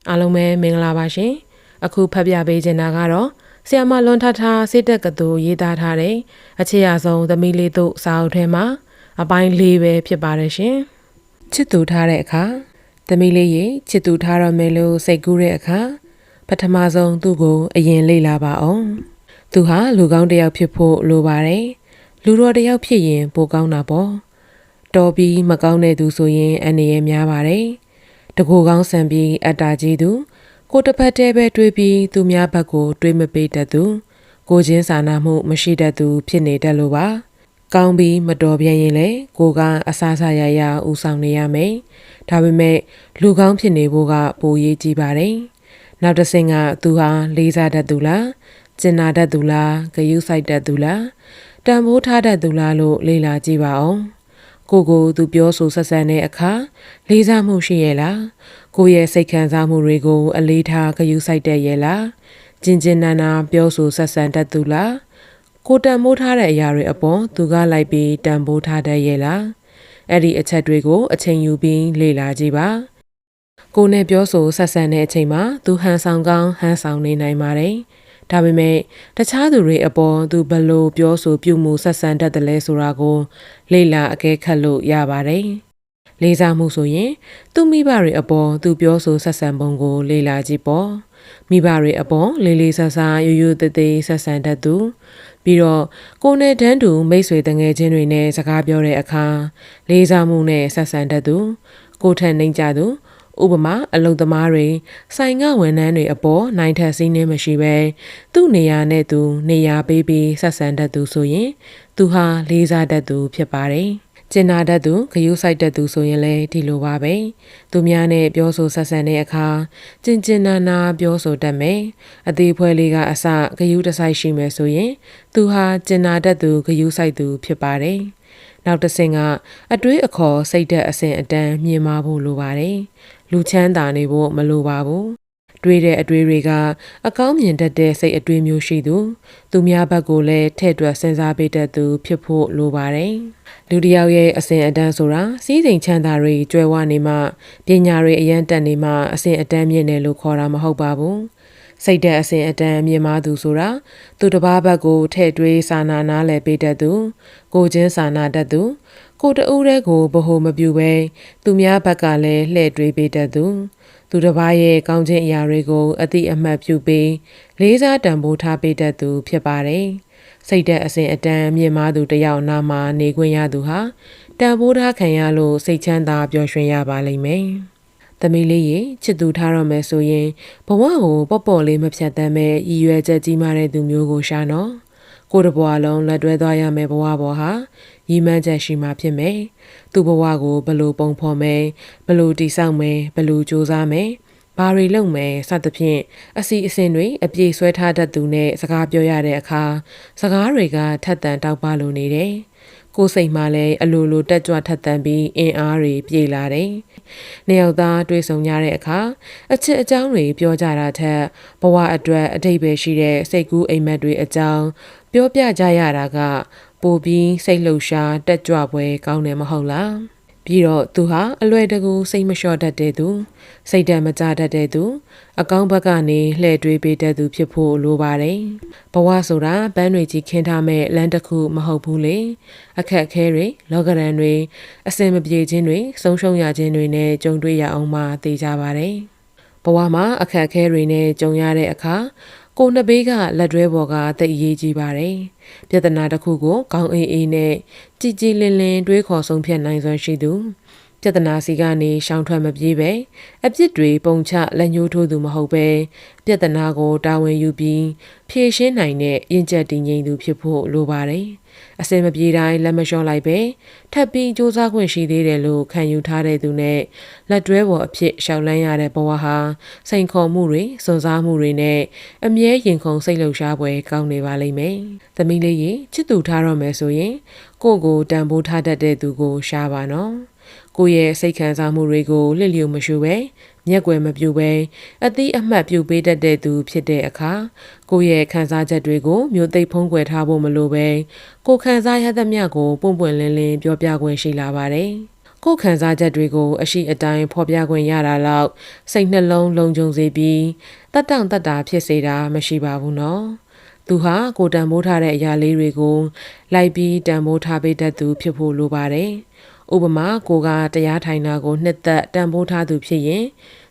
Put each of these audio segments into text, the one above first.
အားလုံးပဲမင်္ဂလာပါရှင်အခုဖတ်ပြပေးချင်တာကတော့ဆရာမလွန်ထထစိတ်တက်ကတူရေးသားထားတဲ့အခြေအဆုံးသမီးလေးတို့စာအုပ်ထဲမှာအပိုင်း၄ပဲဖြစ်ပါတယ်ရှင်ချစ်သူထားတဲ့အခါသမီးလေးရေချစ်သူထားရမယ်လို့စိတ်ကူးတဲ့အခါပထမဆုံးသူ့ကိုအရင်လေ့လာပါအောင်သူဟာလူကောင်းတစ်ယောက်ဖြစ်ဖို့လိုပါတယ်လူတော်တစ်ယောက်ဖြစ်ရင်ပိုကောင်းတာပေါ့တော်ပြီးမကောင်းတဲ့သူဆိုရင်အနေရများပါတယ်တကူကောင်းဆန်ပြီးအတ္တကြီးသူကိုတစ်ဖက်တည်းပဲတွေးပြီးသူများဘက်ကိုတွေးမပေးတတ်သူကိုချင်းစာနာမှုမရှိတတ်သူဖြစ်နေတတ်လို့ပါကောင်းပြီးမတော်ပြန်ရင်လေကိုကအဆဆရရဥဆောင်နေရမယ်ဒါပေမဲ့လူကောင်းဖြစ်နေဖို့ကပိုရေးကြည့်ပါတယ်နောက်တစ်ဆင့်ကသူဟာလေးစားတတ်သူလားကျင်နာတတ်သူလားဂရုစိုက်တတ်သူလားတန်ဖိုးထားတတ်သူလားလို့လေ့လာကြည့်ပါအောင်ကိုသူပြောဆိုဆက်ဆံတဲ့အခါလေးစားမှုရှိရဲ့လားကိုရဲ့စိတ်ခံစားမှုတွေကိုအလေးထားဂရုစိုက်တတ်ရဲ့လားကျင်ကျင်နာနာပြောဆိုဆက်ဆံတတ်သူလားကိုတန်ဖိုးထားတဲ့အရာတွေအပေါ်သူကလိုက်ပြီးတန်ဖိုးထားတတ်ရဲ့လားအဲ့ဒီအချက်တွေကိုအချိန်ယူပြီးလေ့လာကြည့်ပါကိုနဲ့ပြောဆိုဆက်ဆံတဲ့အချိန်မှာသူဟန်ဆောင်ကောင်းဟန်ဆောင်နေနိုင်ပါတယ်ဒါပေမဲ့တခြားသူတွေအပေါ်သူဘလို့ပြောဆိုပြုမှုဆက်ဆံတတ်တယ်လဲဆိုတာကိုလေ့လာအကဲခတ်လို့ရပါတယ်။လေးစားမှုဆိုရင်သူ့မိဘတွေအပေါ်သူပြောဆိုဆက်ဆံပုံကိုလေ့လာကြည့်ပေါ့။မိဘတွေအပေါ်လေးလေးဆဆရိုးရိုးသေးသေးဆက်ဆံတတ်သူပြီးတော့ကိုနဲ့တန်းတူမိတ်ဆွေတငယ်ချင်းတွေနဲ့စကားပြောတဲ့အခါလေးစားမှုနဲ့ဆက်ဆံတတ်သူကိုထက်နှိမ်ကြသူဥပမာအလုံသမားတွေဆိုင်ကဝန်ထမ်းတွေအပေါ်နိုင်ထက်စီးနှင်းမရှိပဲသူ့နေရာနဲ့သူနေရာပေးပြီးဆက်ဆံတတ်သူဆိုရင်သူဟာလေးစားတတ်သူဖြစ်ပါတယ်ကျင်နာတတ်သူဂရုစိုက်တတ်သူဆိုရင်လည်းဒီလိုပါပဲသူများနဲ့ပြောဆိုဆက်ဆံတဲ့အခါကျင်ကျင်နာနာပြောဆိုတတ်မယ်အသေးဖွဲလေးကအစဂရုတစိုက်ရှိမယ်ဆိုရင်သူဟာကျင်နာတတ်သူဂရုစိုက်သူဖြစ်ပါတယ်နောက်တစ်ဆင့်ကအတွေးအခေါ်စိတ်သက်အစဉ်အတန်းမြင်မာဖို့လိုပါတယ်လူချမ်းသာနေဖို့မလိုပါဘူးတွေးတဲ့အတွေးတွေကအကောင်းမြင်တတ်တဲ့စိတ်အတွေးမျိုးရှိသူသူများဘက်ကိုလည်းထဲ့တွက်စဉ်းစားပေးတတ်သူဖြစ်ဖို့လိုပါတယ်လူတစ်ယောက်ရဲ့အစဉ်အတန်းဆိုတာစီးစိမ်ချမ်းသာတွေကျွဲဝနေမှပညာတွေအရန်တက်နေမှအစဉ်အတန်းမြင့်တယ်လို့ခေါ်တာမဟုတ်ပါဘူးစိတ်တဲ့အစဉ်အတန်းမြင့်မားသူဆိုတာသူတစ်ပါးဘက်ကိုထဲ့တွေးစာနာနားလည်ပေးတတ်သူကိုချင်းစာနာတတ်သူကိုတဦးတည်းကိုဗဟုမပြုဘဲသူများဘက်ကလည်းလှည့်တွေးပေးတတ်သူသူတစ်ပါးရဲ့ကောင်းခြင်းအရာတွေကိုအတိအမှတ်ပြုပြီးလေးစားတန်ဖိုးထားပေးတတ်သူဖြစ်ပါတယ်စိတ်တဲ့အစဉ်အတန်းမြင့်မားသူတယောက်နာမှာနေခွင့်ရသူဟာတန်ဖိုးထားခံရလို့စိတ်ချမ်းသာပျော်ရွှင်ရပါလိမ့်မယ်သမီးလေးရေချစ်သူထားတော့မယ်ဆိုရင်ဘဝကိုပေါ့ပေါ့လေးမဖြတ်တမ်းမဲ့ရည်ရွယ်ချက်ကြီးမားတဲ့သူမျိုးကိုရှာနော်ကိုတစ်ဘဝလုံးလက်တွဲသွားရမယ်ဘဝပေါ်ဟာရည်မှန်းချက်ရှိမှဖြစ်မယ်သူ့ဘဝကိုဘလို့ပုံဖော်မယ်ဘလို့တည်ဆောက်မယ်ဘလို့စူးစမ်းမယ်ဘာတွေလုပ်မယ်စသဖြင့်အစီအစဉ်တွေအပြည့်ဆွဲထားတတ်သူနဲ့စကားပြောရတဲ့အခါစကားတွေကထက်သန်တောက်ပလို့နေတယ်ကိုယ်စိတ်မှလည်းအလိုလိုတက်ကြွထက်သန်ပြီးအင်အားတွေပြေလာတယ်။နှစ်ယောက်သားတွေ့ဆုံကြတဲ့အခါအချစ်အကြောင်းတွေပြောကြတာထက်ဘဝအတွက်အတိတ်ပဲရှိတဲ့စိတ်ကူးအိမ်မက်တွေအကြောင်းပြောပြကြရတာကပိုပြီးစိတ်လှုပ်ရှားတက်ကြွပွဲကောင်းတယ်မဟုတ်လား။ပြီးတော့သူဟာအလွယ်တကူစိတ်မလျှော့တတ်တဲ့သူစိတ်ဓာတ်မကျတတ်တဲ့သူအကောင်းဘက်ကနေလှည့်တွေးပေးတတ်သူဖြစ်ဖို့လိုပါတယ်ဘဝဆိုတာပန်းတွေကြီးခင်းထားမဲ့လမ်းတစ်ခုမဟုတ်ဘူးလေအခက်အခဲတွေလောကရန်တွေအစင်မပြေခြင်းတွေဆုံးရှုံးရခြင်းတွေနဲ့ကြုံတွေ့ရအောင်မှသိကြပါတယ်ဘဝမှာအခက်အခဲတွေနဲ့ကြုံရတဲ့အခါကိုနှစ်ဘေးကလက်တွဲပေါ်ကသိအရေးကြီးပါတယ်။ပြဿနာတစ်ခုကိုကောင်းအေးနဲ့ကြည်ကြည်လင်လင်တွေးခေါ်ဆုံးဖြတ်နိုင်စွမ်းရှိသူပြဿနာစီကနေရှောင်ထွက်မပြေးပဲအပြစ်တွေပုံချလက်ညှိုးထိုးသူမဟုတ်ပဲပြဿနာကိုတာဝန်ယူပြီးဖြေရှင်းနိုင်တဲ့ရင်ကျက်တည်ငြိမ်သူဖြစ်ဖို့လိုပါတယ်။အစင်မပြေတိုင်းလက်မလျှော့လိုက်ပဲထပ်ပြီးစူးစမ်းခွင့်ရှိသေးတယ်လို့ခံယူထားတဲ့သူနဲ့လက်တွဲပေါ်အဖြစ်ရှောက်လန်းရတဲ့ဘဝဟာစိန်ခေါ်မှုတွေစွန့်စားမှုတွေနဲ့အမြဲရင်ခုန်စိတ်လှုပ်ရှားပွဲကောင်းနေပါလိမ့်မယ်။သမီးလေးရေချစ်သူထားတော့မယ်ဆိုရင်ကိုတန်ဖိုးထားတတ်တဲ့သူကိုရှားပါနော်။ကိုရဲ့စိတ်ခံစားမှုတွေကိုလစ်လျူမရှုပဲမျက်ကွယ်မပြုပဲအသီးအမှတ်ပြုပေးတတ်တဲ့သူဖြစ်တဲ့အခါကိုရဲ့ခံစားချက်တွေကိုမျိုးသိပ်ဖုံးကွယ်ထားဖို့မလိုပဲကိုခံစားရသမျှကိုပွန့်ပွန့်လင်းလင်းပြောပြခွင့်ရှိလာပါတယ်။ ကိုယ်ခံစားချက်တွေကိုအရှိအတိုင်းဖော်ပြခွင့်ရတာလောက်စိတ်နှလုံးလုံခြုံစေပြီးတက်တောင့်တက်တာဖြစ်စေတာမရှိပါဘူးနော်သူဟာကိုတန်မိုးထားတဲ့အရာလေးတွေကိုလိုက်ပြီးတန်မိုးထားပေးတတ်သူဖြစ်ဖို့လိုပါတယ်ဥပမာကိုကတရားထိုင်တာကိုနှစ်သက်တန်ဖိုးထားသူဖြစ်ရင်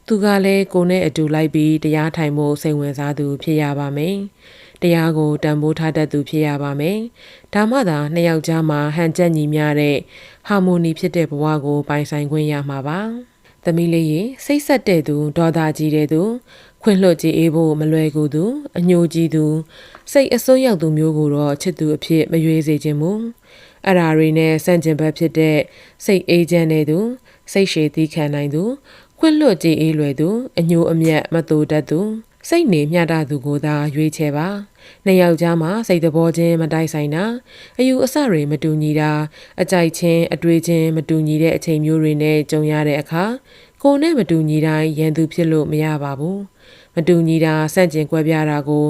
သူကလည်းကိုနဲ့အတူလိုက်ပြီးတရားထိုင်ဖို့စိတ်ဝင်စားသူဖြစ်ရပါမယ်။တရားကိုတန်ဖိုးထားတတ်သူဖြစ်ရပါမယ်။ဒါမှသာနှစ်ယောက်ကြားမှာဟန်ချက်ညီမျှတဲ့ဟာမိုနီဖြစ်တဲ့ဘဝကိုပိုင်ဆိုင်ခွင့်ရမှာပါ။သမီးလေးရေစိတ်ဆက်တဲ့သူဒေါသကြီးတဲ့သူခွင့်လွှတ်ကြည်အေးဖို့မလွယ်ကူသူအညှိုးကြီးသူစိတ်အစွန်းရောက်သူမျိုးကိုတော့ချစ်သူအဖြစ်မရွေးစေခြင်းမူအရာတွေနဲ့ဆန့်ကျင်ဘက်ဖြစ်တဲ့စိတ်အေးချမ်းတဲ့သူစိတ်ရှည်သီးခံနိုင်သူခွင့်လွှတ်ကြည်အေးလွယ်သူအညှိုးအမြတ်မတူတတ်သူစိတ်နေမျှတသူကိုသာရွေးချယ်ပါနှစ်ယောက်ကြားမှာစိတ်သဘောချင်းမတိုက်ဆိုင်တာအယူအဆတွေမတူညီတာအကြိုက်ချင်းအတွေ့ချင်းမတူညီတဲ့အချိန်မျိုးတွေနဲ့ကြုံရတဲ့အခါကိုယ်နဲ့မတူညီတိုင်းရန်သူဖြစ်လို့မရပါဘူးမတူညီတာဆန့်ကျင်ကွဲပြားတာကို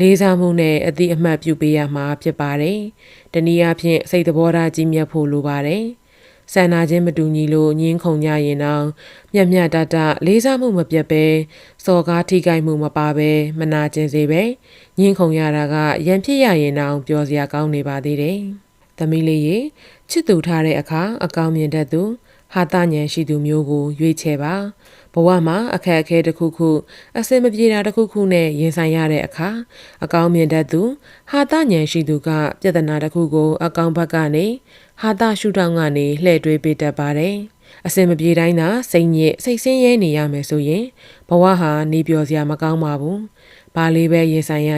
လေးစားမှုနဲ့အတိအမှတ်ပြုပေးရမှာဖြစ်ပါတယ်။တနည်းအားဖြင့်စိတ်သဘောထားကြီးမြတ်ဖို့လိုပါတယ်။ဆန္ဒချင်းမတူညီလို့ညင်းခုန်ကြရင်တော့မျက်မျက်တတလေးစားမှုမပြတ်ပဲစော်ကားထိခိုက်မှုမပါပဲမနာကျင်စေပဲညင်းခုန်ရတာကရန်ဖြစ်ရရင်တော့ပျော်စရာကောင်းနေပါသေးတယ်။သမီးလေးရေချစ်သူထားတဲ့အခါအကောင်းမြင်တတ်သူဟာတဉဏ်ရှိသူမျိုးကိုရွေးချယ်ပါဘဝမှာအခက်အခဲတစ်ခုခုအဆင်မပြေတာတစ်ခုခုနဲ့ရင်ဆိုင်ရတဲ့အခါအကောင်းမြင်တတ်သူဟာတဉဏ်ရှိသူကပြဿနာတစ်ခုကိုအကောင်းဘက်ကနေဟာတရှုထောင့်ကနေလှည့်တွေးပေးတတ်ပါတယ်အဆင်မပြေတိုင်းသာစိတ်ညစ်စိတ်ဆင်းရဲနေရမယ်ဆိုရင်ဘဝဟာနေပျော်စရာမကောင်းပါဘူးဘာလေးပဲရင်ဆိုင်ရ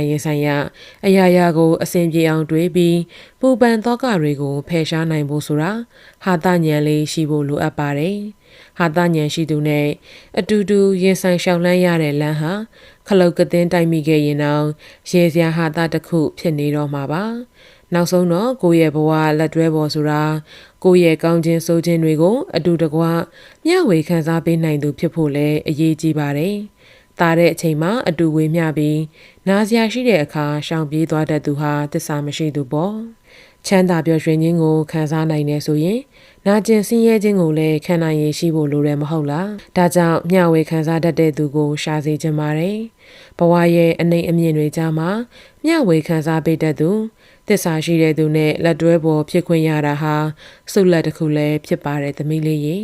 အရာရာကိုအစဉ်ပြေအောင်တွေးပြီးပူပန်သောကတွေကိုဖယ်ရှားနိုင်ဖို့ဆိုတာဟာတဉဏ်လေးရှိဖို့လိုအပ်ပါတယ်ဟာတဉဏ်ရှိသူနဲ့အတူတူရင်ဆိုင်ရှောင်လန်းရတဲ့လမ်းဟာခလုတ်ကသင်းတိုက်မိခဲ့ရင်တော့ရေစရာဟာတတစ်ခုဖြစ်နေတော့မှာပါနောက်ဆုံးတော့ကိုယ့်ရဲ့ဘဝလက်တွဲပေါ်ဆိုတာကိုယ့်ရဲ့ကောင်းခြင်းဆိုးခြင်းတွေကိုအတူတကွမျှဝေခံစားပေးနိုင်သူဖြစ်ဖို့လည်းအရေးကြီးပါတယ်။တာတဲ့အချိန်မှာအတူဝေမျှပြီးနားစရာရှိတဲ့အခါရှောင်ပြေးသွားတတ်သူဟာသစ္စာမရှိသူပေါ့။ချမ်းသာပျော်ရွှင်ခြင်းကိုခံစားနိုင်နေဆိုရင်နာကျင်ဆင်းရဲခြင်းကိုလည်းခံနိုင်ရရှိဖို့လိုတယ်မဟုတ်လား။ဒါကြောင့်မျှဝေခံစားတတ်တဲ့သူကိုရှာစေချင်ပါတယ်။ဘဝရဲ့အနှိမ်အမြင့်တွေကြားမှာမျှဝေခံစားပေးတတ်သူသစ္စာရှိတဲ့သူနဲ့လက်တွဲပေါ်ဖြစ်ခွင့်ရတာဟာဆုလက်တစ်ခုလည်းဖြစ်ပါတယ်သမီးလေးရေ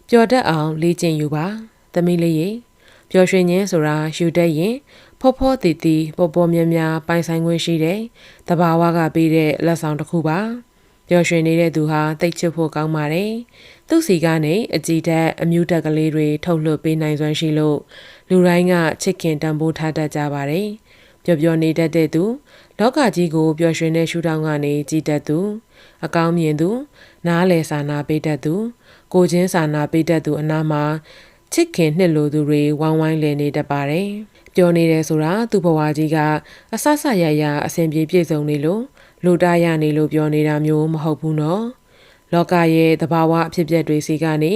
ပျော်တတ်အောင်လေ့ကျင့်ယူပါသမီးလေးရေပျော်ရွှင်ခြင်းဆိုတာယူတတ်ရင်ဖောဖောတည်တည်ပေါ်ပေါ်မြများပိုင်ဆိုင်ခွင့်ရှိတဲ့တဘာဝကပေးတဲ့လက်ဆောင်တစ်ခုပါပျော်ရွှင်နေတဲ့သူဟာတိတ်ချဖို့ကောင်းပါတယ်သူစီကနေအကြည်တက်အမြူတက်ကလေးတွေထုတ်လွှတ်ပေးနိုင်စွမ်းရှိလို့လူတိုင်းကချစ်ခင်တန်ဖိုးထားတတ်ကြပါတယ်ပျော်ပျော်နေတတ်တဲ့သူလောကကြီးကိုပျော်ရွှင်တဲ့ရှုထောင့်ကနေကြည်တတ်သူအကောင်းမြင်သူနားလည်စာနာပေးတတ်သူကိုချင်းစာနာပေးတတ်သူအနားမှာချစ်ခင်နှစ်လိုသူတွေဝိုင်းဝိုင်းလည်နေတတ်ပါတယ်ပျော်နေတယ်ဆိုတာသူ့ဘဝကြီးကအဆဆရရအစဉ်ပြေပြည့်စုံနေလို့လူတာရနေလို့ပျော်နေတာမျိုးမဟုတ်ဘူးနော်လောကရဲ့သဘာဝအဖြစ်အပျက်တွေစီကနေ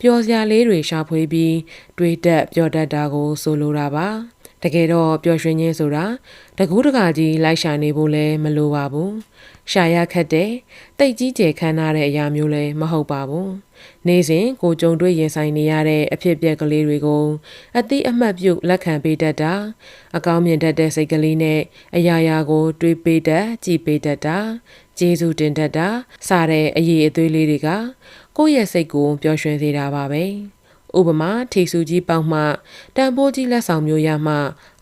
ပျော်စရာလေးတွေရှာဖွေပြီးတွေးတက်ပျော်တတ်တာကိုဆိုလိုတာပါတကယ်တော့ပျော်ရွှင်ခြင်းဆိုတာတကူးတကာကြီးလိုက်ရှာနေဖို့လည်းမလိုပါဘူးရှာရခက်တဲ့တိတ်ကြီးကျယ်ခမ်းနားတဲ့အရာမျိုးလည်းမဟုတ်ပါဘူးနေ့စဉ်ကိုကြုံတွေ့ရင်ဆိုင်နေရတဲ့အဖြစ်အပျက်ကလေးတွေကိုအတိအမှတ်ပြုလက်ခံပေးတတ်တာအကောင်းမြင်တတ်တဲ့စိတ်ကလေးနဲ့အရာရာကိုတွေးပေးတတ်ကြည်ပေးတတ်တာကျေးဇူးတင်တတ်တာစတဲ့အရေးအသွေးလေးတွေကကိုယ့်ရဲ့စိတ်ကိုပျော်ရွှင်စေတာပါပဲဥပမာထီဆူကြီးပေါက်မှတန်ဖိုးကြီးလက်ဆောင်မျိုးရမှ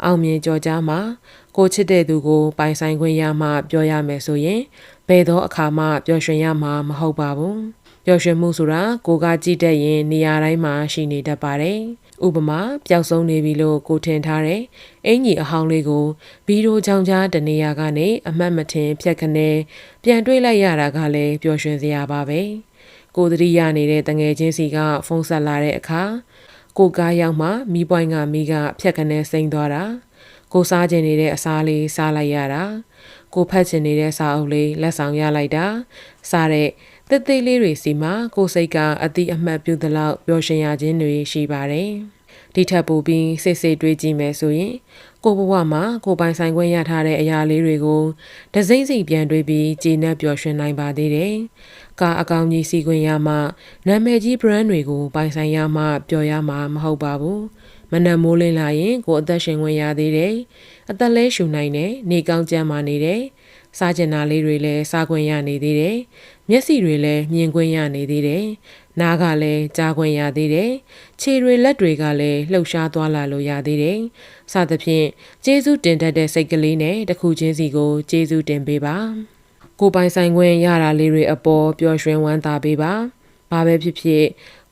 အောင်မြင်ကြော်ကြားမှကိုချစ်တဲ့သူကိုပိုင်ဆိုင်ခွင့်ရမှပြောရမယ်ဆိုရင်ဘယ်သောအခါမှပျော်ရွှင်ရမှာမဟုတ်ပါဘူးပျော်ရွှင်မှုဆိုတာကိုကကြည့်တတ်ရင်နေရာတိုင်းမှာရှိနေတတ်ပါတယ်ဥပမာပျောက်ဆုံးနေပြီလို့ကိုထင်ထားတဲ့အင်ကြီးအဟောင်းလေးကိုဗီဒီယိုကြောင်ကြားတနေရာကနေအမှတ်မထင်ဖြတ်ခနဲပြန်တွေးလိုက်ရတာကလည်းပျော်ရွှင်စရာပါပဲကိုသတိရနေတဲ့တငယ်ချင်းစီကဖုန်းဆက်လာတဲ့အခါကိုကားရောက်မှမီးပွိုင်းကမီးကဖြတ်ခနဲစိမ့်သွားတာကိုစားကျင်နေတဲ့အစားလေးစားလိုက်ရတာကိုဖတ်ချင်နေတဲ့စာအုပ်လေးလက်ဆောင်ရလိုက်တာစားတဲ့တစ်သေးလေးတွေစီမှာကိုစိတ်ကအတိအမှတ်ပြုသလောက်ပျော်ရွှင်ရခြင်းတွေရှိပါတယ် ဒီထက်ပိုပြီးစစ်စစ်တွေးကြည့်မယ်ဆိုရင်ကိုဘဝမှာကိုပိုင်ဆိုင်ခွင့်ရထားတဲ့အရာလေးတွေကိုတစိမ့်စိမ့်ပြန်တွေးပြီးကျေနပ်ပျော်ရွှင်နိုင်ပါသေးတယ်။ကားအကောင်ကြီးစီခွင့်ရမှနာမည်ကြီး brand တွေကိုပိုင်ဆိုင်ရမှပျော်ရမှာမဟုတ်ပါဘူး။မနက်မိုးလင်းလာရင်ကိုအသက်ရှင်ခွင့်ရသေးတယ်။အသက်လဲရှူနိုင်တယ်။နေကောင်းကျန်းမာနေတယ်။စားကျင်တာလေးတွေလည်းစားခွင့်ရနေသေးတယ်။မျက်စိတွေလည်းမြင်ခွင့်ရနေသေးတယ်။နားကလည်းကြားခွင့်ရသေးတယ်။ခြေတွေလက်တွေကလည်းလှုပ်ရှားသွားလာလို့ရသေးတယ်။စသဖြင့်ကျေးဇူးတင်တတ်တဲ့စိတ်ကလေးနဲ့တစ်ခုချင်းစီကိုကျေးဇူးတင်ပေးပါ။ကိုပိုင်ဆိုင်ခွင့်ရတာလေးတွေအပေါ်ပျော်ရွှင်ဝမ်းသာပေးပါ။ဘာပဲဖြစ်ဖြစ်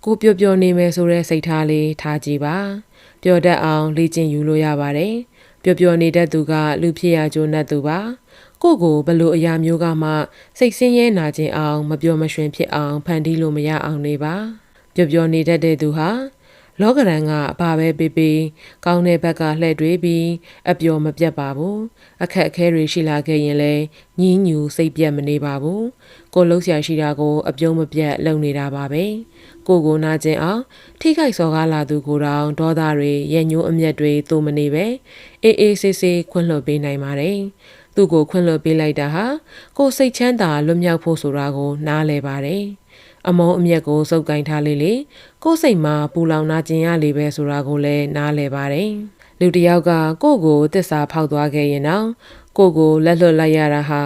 ကိုပျော်ပျော်နေမယ်ဆိုတဲ့စိတ်ထားလေးထားကြည့်ပါ။ပျော်တတ်အောင်လေ့ကျင့်ယူလို့ရပါတယ်။ပျော်ပျော်နေတတ်သူကလူဖြစ်ရကြိုးနှက်သူပါ။ကိုဘလို့အရာမျိုးကမှစိတ်ဆင်းရဲနာခြင်းအောင်မပျော်မရွှင်ဖြစ်အောင်ဖန်တီးလို့မရအောင်နေပါပျော်ပျော်နေတတ်တဲ့သူဟာလောကရန်ကဘာပဲပေးပေးကောင်းတဲ့ဘက်ကလှည့်တွေးပြီးအပျော်မပြတ်ပါဘူးအခက်အခဲတွေရှိလာခဲ့ရင်လည်းညှင်းညူစိတ်ပြတ်မနေပါဘူးကိုလှုပ်ရှားရှိတာကိုအပြုံးမပြတ်လုပ်နေတာပါပဲကိုနာကျင်အောင်ထိခိုက်စော်ကားလာသူကိုတောင်ဒေါသတွေရဲ့ညှိုးအမျက်တွေသို့မနေပဲအေးဆေးဆေးခွင့်လွှတ်ပေးနိုင်ပါတယ်သူ့ကိုခွင့်လွှတ်ပေးလိုက်တာဟာကိုစိတ်ချမ်းသာလွတ်မြောက်ဖို့ဆိုတာကိုနားလည်ပါတယ်။အမုန်းအမျက်ကိုစုပ်ကိုင်ထားလေကိုစိတ်မှာပူလောင်နာကျင်ရလေပဲဆိုတာကိုလည်းနားလည်ပါတယ်။လူတစ်ယောက်ကကိုသစ္စာဖောက်သွားခဲ့ရင်တော့ကိုလက်လွတ်လိုက်ရတာဟာ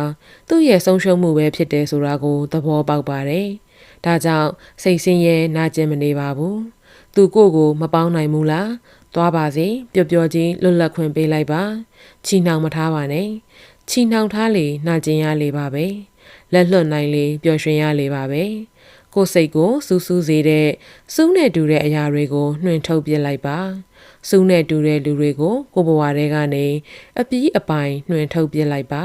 သူ့ရဲ့ဆုံးရှုံးမှုပဲဖြစ်တယ်ဆိုတာကိုသဘောပေါက်ပါတယ်။ဒါကြောင့်စိတ်ဆင်းရဲနာကျင်မနေပါဘူး။သူကိုမပေါင်းနိုင်ဘူးလား။သွားပါစေပျော်ပျော်ချင်းလွတ်လပ်ခွင့်ပေးလိုက်ပါ။ချီနှောင်မထားပါနဲ့။ချီနှောင်ထားလေနှာကျင်ရလေပါပဲလက်လွတ်နိုင်လေပျော်ရွှင်ရလေပါပဲကိုယ်စိတ်ကိုစူးစူးစေတဲ့စူးနဲ့တူတဲ့အရာတွေကိုနှွင်ထုတ်ပစ်လိုက်ပါစူးနဲ့တူတဲ့လူတွေကိုကိုဘဝထဲကနေအပီးအပိုင်နှွင်ထုတ်ပစ်လိုက်ပါ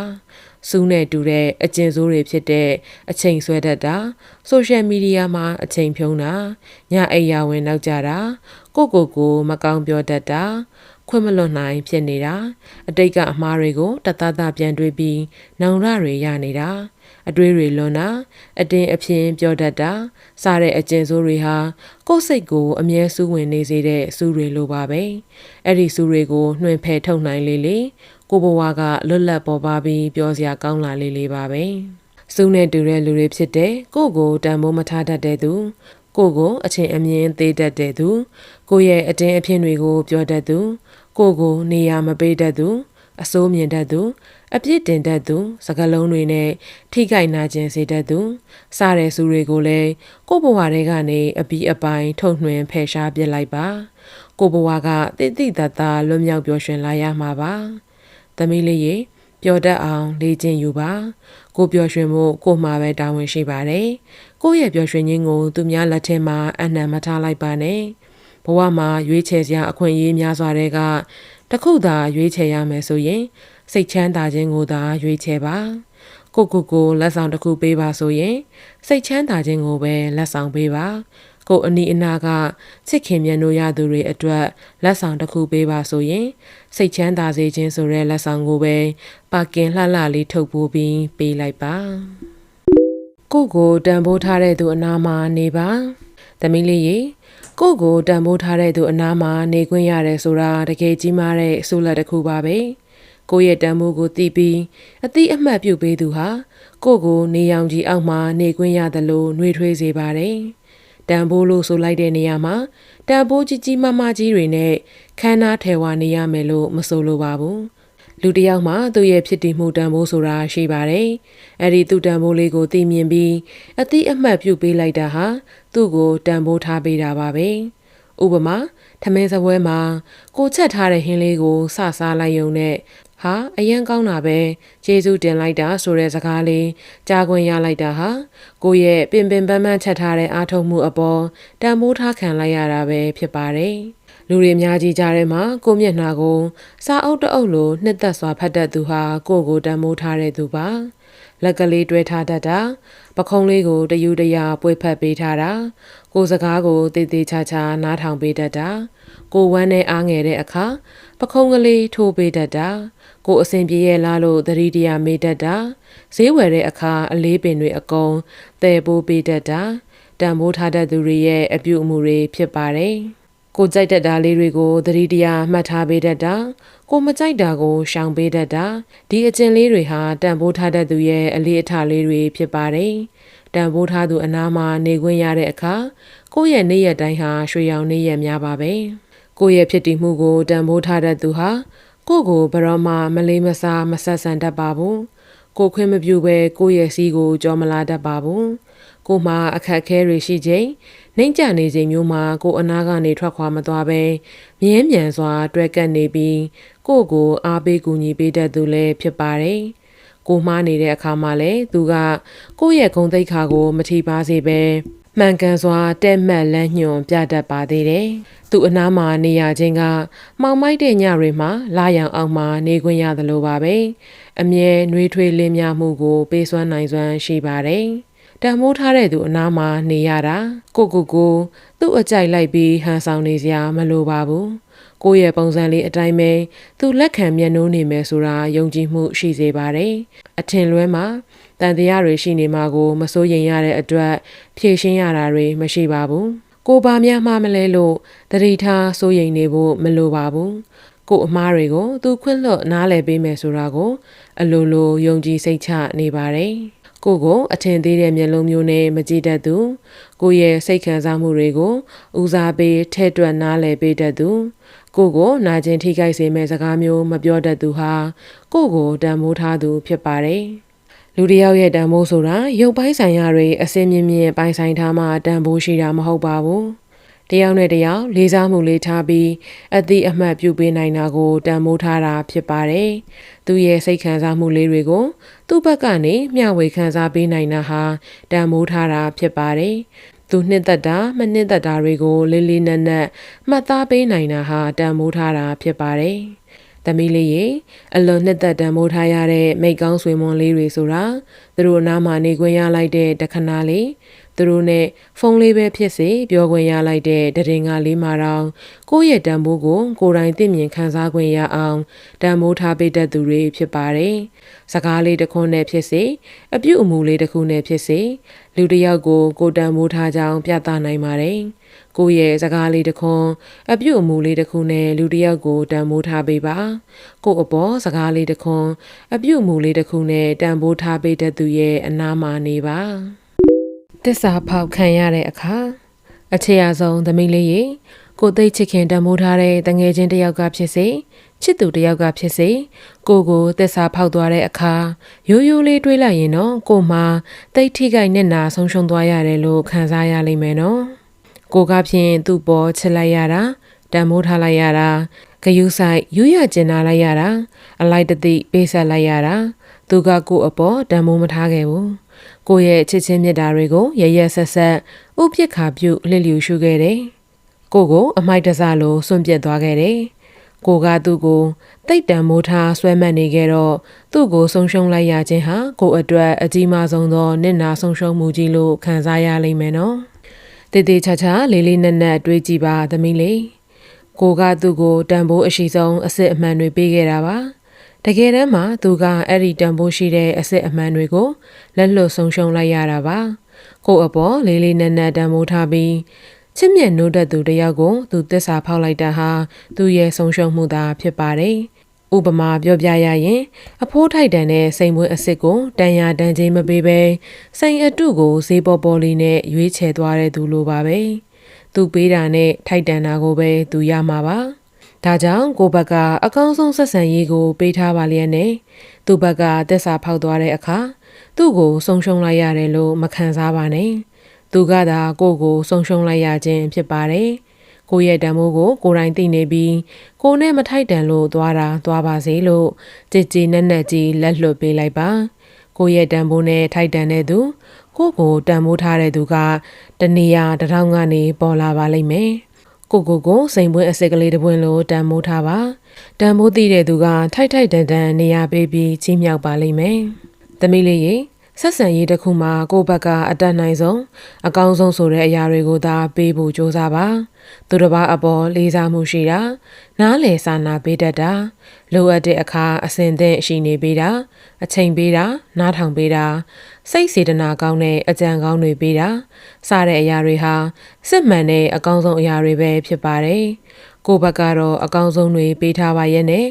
စူးနဲ့တူတဲ့အကျင့်ဆိုးတွေဖြစ်တဲ့အချိန်ဆွဲတတ်တာဆိုရှယ်မီဒီယာမှာအချိန်ဖြုံးတာညအိပ်ယာဝင်နောက်ကြတာကိုမကောင်းပြောတတ်တာခွင့်မလွတ်နိုင်ဖြစ်နေတာအတိတ်ကအမှားတွေကိုတသသပြန်တွေးပြီးနောင်ရတွေရနေတာအတွေးတွေလွန်တာအတင်းအဖြစ်ပြောတတ်တာစတဲ့အကျင့်ဆိုးတွေဟာကိုယ်စိတ်ကိုအမြဲစူးဝင်နေစေတဲ့စူးတွေလိုပါပဲအဲ့ဒီစူးတွေကိုနှွင်ဖယ်ထုတ်နိုင်လေကိုဘဝကလွတ်လပ်ပေါ်ပါပြီးပြောစရာကောင်းလာလေပါပဲစူးနဲ့တူတဲ့လူတွေဖြစ်တဲ့ကိုတန်ဖိုးမထားတတ်တဲ့သူကိုအချင်းအမြင်သေးတတ်တဲ့သူကိုရဲ့အတင်းအဖြစ်တွေကိုပြောတတ်သူကိုနေရာမပေးတတ်သူအစိုးမြင်တတ်သူအပြစ်တင်တတ်သူစကားလုံးတွေနဲ့ထိခိုက်နာကျင်စေတတ်သူစတဲ့စုတွေကိုလည်းကိုဘဝတွေကနေအပီးအပိုင်ထုတ်နှွင်ဖယ်ရှားပစ်လိုက်ပါကိုဘဝကတိတိတတ်တာလွတ်မြောက်ပျော်ရွှင်လာရမှာပါသမီးလေးရေပျော်တတ်အောင်လေ့ကျင့်ယူပါကိုပျော်ရွှင်ဖို့ကိုမှာပဲတာဝန်ရှိပါတယ်ကိုရဲ့ပျော်ရွှင်ခြင်းကိုသူများလက်ထဲမှာအနှံမထားလိုက်ပါနဲ့ဘဝမှာရွေးချယ်စရာအခွင့်အရေးများစွာတွေကတခုသာရွေးချယ်ရမယ်ဆိုရင်စိတ်ချမ်းသာခြင်းကိုသာရွေးချယ်ပါကိုလက်ဆောင်တစ်ခုပေးပါဆိုရင်စိတ်ချမ်းသာခြင်းကိုပဲလက်ဆောင်ပေးပါကိုအနီးအနားကချစ်ခင်မြတ်လို့ရသူတွေအတွက်လက်ဆောင်တစ်ခုပေးပါဆိုရင်စိတ်ချမ်းသာစေခြင်းဆိုတဲ့လက်ဆောင်ကိုပဲပါကင်လှလှလေးထုတ်ပိုးပြီးပေးလိုက်ပါကိုတန်ဖိုးထားတဲ့သူအနားမှာနေပါသမီးလေးရေကိုတန်ဖိုးထားတဲ့သူအနားမှာနေခွင့်ရတယ်ဆိုတာတကယ်ကြီးမားတဲ့အဆိုးလက်တစ်ခုပါပဲကိုရဲ့တန်ဖိုးကိုသိပြီးအတိအမှတ်ပြုပေးသူဟာကိုနေရောင်ကြီးအောက်မှာနေခွင့်ရတယ်လို့နှွေးထွေးစေပါတယ်တန်ဖိုးလို့ဆိုလိုက်တဲ့နေရာမှာတန်ဖိုးကြီးမားကြီးတွေနဲ့ခမ်းနားထဲဝါနေရမယ်လို့မဆိုလိုပါဘူးလူတစ်ယောက်မှသူ့ရဲ့ဖြစ်တည်မှုတန်ဖိုးဆိုတာရှိပါတယ်။အဲ့ဒီသူ့တန်ဖိုးလေးကိုသိမြင်ပြီးအတိအမှတ်ပြုပေးလိုက်တာဟာသူ့ကိုတန်ဖိုးထားပေးတာပါပဲ။ဥပမာထမင်းစပွဲမှာကိုချက်ထားတဲ့ဟင်းလေးကိုစစားလိုက်ရုံနဲ့ဟာအရင်ကောင်းတာပဲကျေးဇူးတင်လိုက်တာဆိုတဲ့စကားလေးကြားခွင့်ရလိုက်တာဟာကိုရဲ့ပင်ပန်းချက်ထားတဲ့အားထုတ်မှုအပေါ်တန်ဖိုးထားခံလိုက်ရတာပဲဖြစ်ပါတယ်။လူတွေအများကြီးကြားထဲမှာကိုမျက်နှာကိုစာအုပ်တအုပ်လိုနှစ်သက်စွာဖတ်တတ်သူဟာကိုတန်မိုးထားတဲ့သူပါလက်ကလေးတွဲထားတတ်တာပခုံးလေးကိုတယူတရာပွေဖက်ပေးထားတာကိုစကားကိုတေးသေးချာချာနားထောင်ပေးတတ်တာကိုဝမ်းနဲ့အားငယ်တဲ့အခါပခုံးကလေးထိုးပေးတတ်တာကိုအစဉ်ပြေရဲ့လားလို့သတိတရားမေးတတ်တာဈေးဝယ်တဲ့အခါအလေးပင်တွေအကုန်သယ်ပိုးပေးတတ်တာတန်မိုးထားတတ်သူတွေရဲ့အပြုအမူတွေဖြစ်ပါတယ် ကိုကြိုက်တတ်တာလေးတွေကိုသတိတရားမှတ်ထားပေးတတ်တာကိုမကြိုက်တာကိုရှောင်ပေးတတ်တာဒီအကျင့်လေးတွေဟာတန်ဖိုးထားတတ်သူရဲ့အလေးအထားလေးတွေဖြစ်ပါတယ်တန်ဖိုးထားသူအနားမှာနေခွင့်ရတဲ့အခါကိုယ့်ရဲ့နေ့ရက်တိုင်းဟာရွှေရောင်နေ့ရက်များပါပဲကိုယ့်ရဲ့ဖြစ်တည်မှုကိုတန်ဖိုးထားတတ်သူဟာကိုယ့်ကိုဘယ်တော့မှမလေးမစားမဆက်ဆံတတ်ပါဘူးကိုခွင့်မပြုဘဲကိုယ့်ရဲ့စီးကိုကြောမလာတတ်ပါဘူးကိုမှအခက်အခဲတွေရှိချိန်နှိမ့်ချနေချိန်မျိုးမှာကိုအနာကနေထွက်ခွာမသွားဘဲမြင်းမြန်စွာတွဲကပ်နေပြီးကိုအားပေးကူညီပေးတတ်သူလည်းဖြစ်ပါတယ်ကိုမှားနေတဲ့အခါမှာလည်းသူကကိုယ့်ရဲ့ဂုဏ်သိက္ခာကိုမထိပါစေပဲမှန်ကန်စွာတဲ့မှတ်လမ်းညွှန်ပြတတ်ပါသေးတယ်။သူ့အနားမှာနေရခြင်းကမှောင်မိုက်တဲ့ညတွေမှာလာရောင်အောင်မှာနေခွင့်ရသလိုပါပဲ။အမြဲနှွေးထွေးလင်းမြမှုကိုပေးစွမ်းနိုင်စွမ်းရှိပါတယ်။တန်မိုးထားတဲ့သူအနားမှာနေရတာကိုသူ့အကြိုက်လိုက်ပြီးဟန်ဆောင်နေစရာမလိုပါဘူး။ကိုယ့်ရဲ့ပုံစံလေးအတိုင်းပဲသူလက်ခံမျက်နှိုးနေမယ်ဆိုတာယုံကြည်မှုရှိစေပါတယ်။အထင်လွဲမှာတန်တရားတွေရှိနေမှာကိုမစိုးရိမ်ရတဲ့အတွက်ဖြည့်ရှင်းရတာတွေမရှိပါဘူးကိုပါများမှားမလဲလို့တတိထားစိုးရိမ်နေဖို့မလိုပါဘူးကိုအမားတွေကိုသူခွင့်လွတ်နားလည်ပေးမယ်ဆိုတာကိုအလိုလိုယုံကြည်စိတ်ချနေပါတယ်ကိုအထင်သေးတဲ့မျက်လုံးမျိုးနဲ့မကြည့်တတ်သူကိုရဲ့စိတ်ခံစားမှုတွေကိုဦးစားပေးထဲ့တွက်နားလည်ပေးတတ်သူကိုနာကျင်ထိခိုက်စေမဲ့စကားမျိုးမပြောတတ်သူဟာကိုတန်မိုးထားသူဖြစ်ပါတယ်လူတစ်ယောက်ရဲ့တန်ဖိုးဆိုတာရုပ်ပိုင်းဆိုင်ရာတွေအစင်းမြင့်မြင့်ပိုင်ဆိုင်ထားမှတန်ဖိုးရှိတာမဟုတ်ပါဘူးတယောက်နဲ့တယောက်လေးစားမှုလေးထားပြီးအသည့်အမှတ်ပြုပေးနိုင်တာကိုတန်ဖိုးထားတာဖြစ်ပါတယ်သူရဲ့စိတ်ခံစားမှုလေးတွေကိုသူ့ဘက်ကနေမျှဝေခံစားပေးနိုင်တာဟာတန်ဖိုးထားတာဖြစ်ပါတယ်သူနှစ်သက်တာမနှစ်သက်တာတွေကိုလေးလေးနက်နက်မှတ်သားပေးနိုင်တာဟာတန်ဖိုးထားတာဖြစ်ပါတယ်သမီးလေးရေအလွန်နှစ်သက်တန်မိုးထားရတဲ့မိတ်ကောင်းဆွေမွန်လေးတွေဆိုတာသူတို့နားမှာနေခွင့်ရလိုက်တဲ့တခဏလေးသူတို့နဲ့ဖုန်းလေးပဲဖြစ်စေပြောခွင့်ရလိုက်တဲ့တရင်ကလေးမှာတော့ကိုယ့်ရဲ့တန်ဖိုးကိုကိုယ်တိုင်သိမြင်ခံစားခွင့်ရအောင်တန်မိုးထားပေးတတ်သူတွေဖြစ်ပါတယ်စကားလေးတစ်ခုနဲ့ဖြစ်စေအပြုအမူလေးတစ်ခုနဲ့ဖြစ်စေလူတစ်ယောက်ကိုတန်မိုးထားကြောင်းပြသနိုင်ပါတယ်ကိုယ့်ရဲ့စကားလေးတစ်ခွန်းအပြုအမူလေးတစ်ခုနဲ့လူတစ်ယောက်ကိုတန်ဖိုးထားပေးပါကိုယ့်အပေါ်စကားလေးတစ်ခွန်းအပြုအမူလေးတစ်ခုနဲ့တန်ဖိုးထားပေးတတ်သူရဲ့အနားမှာနေပါတစ္ဆာဖောက်ခံရတဲ့အခါအခြေအဆုံးသမီးလေးရေကိုသိချစ်ခင်တန်ဖိုးထားတဲ့တငယ်ချင်းတစ်ယောက်ကဖြစ်စေချစ်သူတစ်ယောက်ကဖြစ်စေကိုတစ္ဆာဖောက်သွားတဲ့အခါရိုးရိုးလေးတွေးလိုက်ရင်တော့ကိုမှတိတ်ထိခိုက်နဲ့နာဆုံးရှုံးသွားရတယ်လို့ခံစားရလိမ့်မယ်နော်ကိုကဖြင့်သူ့ပေါ်ချစ်လိုက်ရတာတန်မိုးထားလိုက်ရတာဂယုဆိုင်ယူရကျင်နာလိုက်ရတာအလိုက်တသိပေးဆက်လိုက်ရတာသူကကို့အပေါ်တန်မိုးမထားခဲ့ဘူးကိုရဲ့ချစ်ချင်းမြတ်တာတွေကိုရရဆက်ဆက်ဥပစ်ခါပြုလှစ်လျူရှုခဲ့တယ်ကိုအမိုက်တစလိုစွန့်ပစ်သွားခဲ့တယ်ကိုကသူ့ကိုတိတ်တန်မိုးထားဆွဲမှတ်နေခဲ့တော့သူ့ကိုဆုံးရှုံးလိုက်ရခြင်းဟာကိုအတွက်အကြီးမားဆုံးသောနစ်နာဆုံးရှုံးမှုကြီးလို့ခံစားရလိမ့်မယ်နော်တေးသေးချာချာလေးလေးနက်နက်တွေးကြည့်ပါသမီးလေးကိုကသူ့ကိုတန်ဖိုးအရှိဆုံးအစစ်အမှန်တွေပေးခဲ့တာပါတကယ်တမ်းမှာသူကအဲ့ဒီတန်ဖိုးရှိတဲ့အစစ်အမှန်တွေကိုလက်လွတ်ဆုံးရှုံးလိုက်ရတာပါကိုအပေါ်လေးလေးနက်နက်တန်ဖိုးထားပြီးချစ်မြတ်နိုးတတ်သူတယောက်ကိုသူသစ္စာဖောက်လိုက်တာဟာသူရဲ့ဆုံးရှုံးမှုသာဖြစ်ပါတယ်ဥပမာပြောပြရရင်အဖိုးထိုက်တန်တဲ့စိန်မွေးအစ်စ်ကိုတန်ရာတန်ချင်းမပေးပဲစိန်အတုကိုဈေးပေါ်ပေါ်လေးနဲ့ရွေးချယ်သွားတဲ့သူလိုပါပဲသူပေးတာနဲ့ထိုက်တန်တာကိုပဲသူရမှာပါဒါကြောင့်ကိုဘက်ကအကောင်းဆုံးဆက်ဆံရေးကိုပေးထားပါလျက်နဲ့သူဘက်ကသစ္စာဖောက်သွားတဲ့အခါသူ့ကိုဆုံးရှုံးလိုက်ရတယ်လို့မခံစားပါနဲ့သူကသာကိုဆုံးရှုံးလိုက်ရခြင်းဖြစ်ပါတယ်ကိုရဲ့တန်မိုးကိုကိုယ်တိုင်သိနေပြီးကိုနဲ့မထိုက်တန်လို့သွားပါစေလို့ကြည်ကြည်နက်နက်ကြီးလက်လွတ်ပေးလိုက်ပါကိုရဲ့တန်မိုးနဲ့ထိုက်တန်တဲ့သူကိုတန်မိုးထားတဲ့သူကတနေရာတစ်ထောင်ကနေပေါ်လာပါလိမ့်မယ်ကိုစိန်ပွင့်အစစ်ကလေးတစ်ပွင့်လို့တန်မိုးထားပါတန်မိုးသိတဲ့သူကထိုက်တန်နေရာပေးပြီးချီးမြှောက်ပါလိမ့်မယ်သမီးလေးရေဆက်ဆံရေးတစ်ခုမှာကိုယ့်ဘက်ကအတတ်နိုင်ဆုံးအကောင်းဆုံးဆိုတဲ့အရာတွေကိုသာပေးဖို့ကြိုးစားပါသူတစ်ပါးအပေါ်လေးစားမှုရှိတာနားလည်စာနာပေးတတ်တာလိုအပ်တဲ့အခါအစဉ်သင့်ရှိနေပေးတာအချိန်ပေးတာနားထောင်ပေးတာ စိတ်စေတနာကောင်းတဲ့အကြံကောင်းတွေပေးတာစတဲ့အရာတွေဟာစစ်မှန်တဲ့အကောင်းဆုံးအရာတွေပဲဖြစ်ပါတယ်ကိုယ့်ဘက်ကတော့အကောင်းဆုံးတွေပေးထားပါရဲ့နဲ့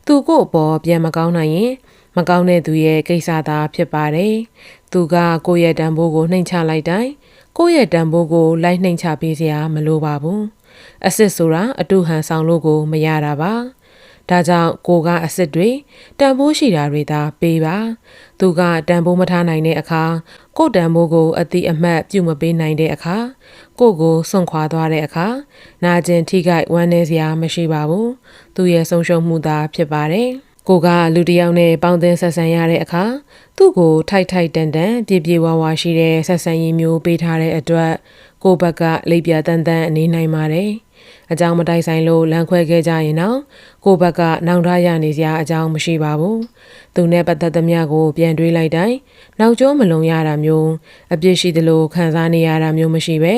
သူကိုယ့်အပေါ်ပြန်မကောင်းနိုင်ရင်မကောင်းတဲ့သူရဲ့ကိစ္စသာဖြစ်ပါတယ်သူကကိုယ့်ရဲ့တန်ဖိုးကိုနှိမ်ချလိုက်တိုင်းကိုယ့်ရဲ့တန်ဖိုးကိုလိုက်နှိမ်ချပေးစရာမလိုပါဘူးအစ်စ်ဆိုတာအတူဟန်ဆောင်လို့ကိုမရတာပါဒါကြောင့်ကိုကအစ်စ်တွေတန်ဖိုးရှိတာတွေသာပေးပါသူကတန်ဖိုးမထားနိုင်တဲ့အခါကိုတန်ဖိုးကိုအတိအမှတ်ပြုမပေးနိုင်တဲ့အခါကိုစွန့်ခွာသွားတဲ့အခါနာကျင်ထိခိုက်ဝမ်းနည်းစရာမရှိပါဘူးသူရဲ့ဆုံးရှုံးမှုသာဖြစ်ပါတယ်ကိုကလူတစ်ယောက်နဲ့ပေါင်းသင်းဆက်ဆံရတဲ့အခါသူ့ကိုထိုက်တန်ပြေပြေဝါဝါရှိတဲ့ဆက်ဆံရေးမျိုးပေးထားတဲ့အတွက်ကိုဘက်ကလိပ်ပြတန်အနေနိုင်ပါတယ်အကြောင်းမတိုက်ဆိုင်လို့လမ်းခွဲခဲ့ကြရင်တော့ကိုဘက်ကနောင်တရနေစရာအကြောင်းမရှိပါဘူးသူနဲ့ပတ်သက်သမျှကိုပြန်တွေးလိုက်တိုင်းနောက်ကျောမလုံရတာမျိုးအပြစ်ရှိသလိုခံစားနေရတာမျိုးမရှိပဲ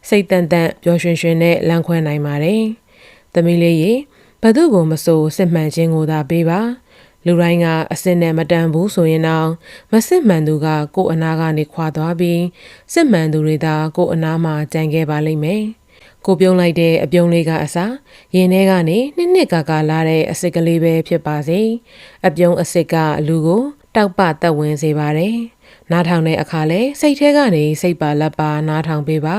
စိတ်တန်ပျော်ရွှင်ရွှင်နဲ့လမ်းခွဲနိုင်ပါတယ်သမီးလေးရေဘသူကိုမဆိုစစ်မှန်ခြင်းကိုသာပေးပါလူတိုင်းကအစစ်နဲ့မတန်ဘူးဆိုရင်တော့မစစ်မှန်သူကကိုယ်အနာကနေခွာသွားပြီးစစ်မှန်သူတွေသာကိုယ်အနာမှာကြံခဲ့ပါလိမ့်မယ်ကိုပြုံးလိုက်တဲ့အပြုံးလေးကအစားရင်ထဲကနေနှစ်ကာလာတဲ့အစစ်ကလေးပဲဖြစ်ပါစေအပြုံးအစစ်ကလူကိုတောက်ပတက်ဝင်စေပါတယ်နားထောင်တဲ့အခါလဲစိတ်ထဲကနေစိတ်ပါလက်ပါနားထောင်ပေးပါ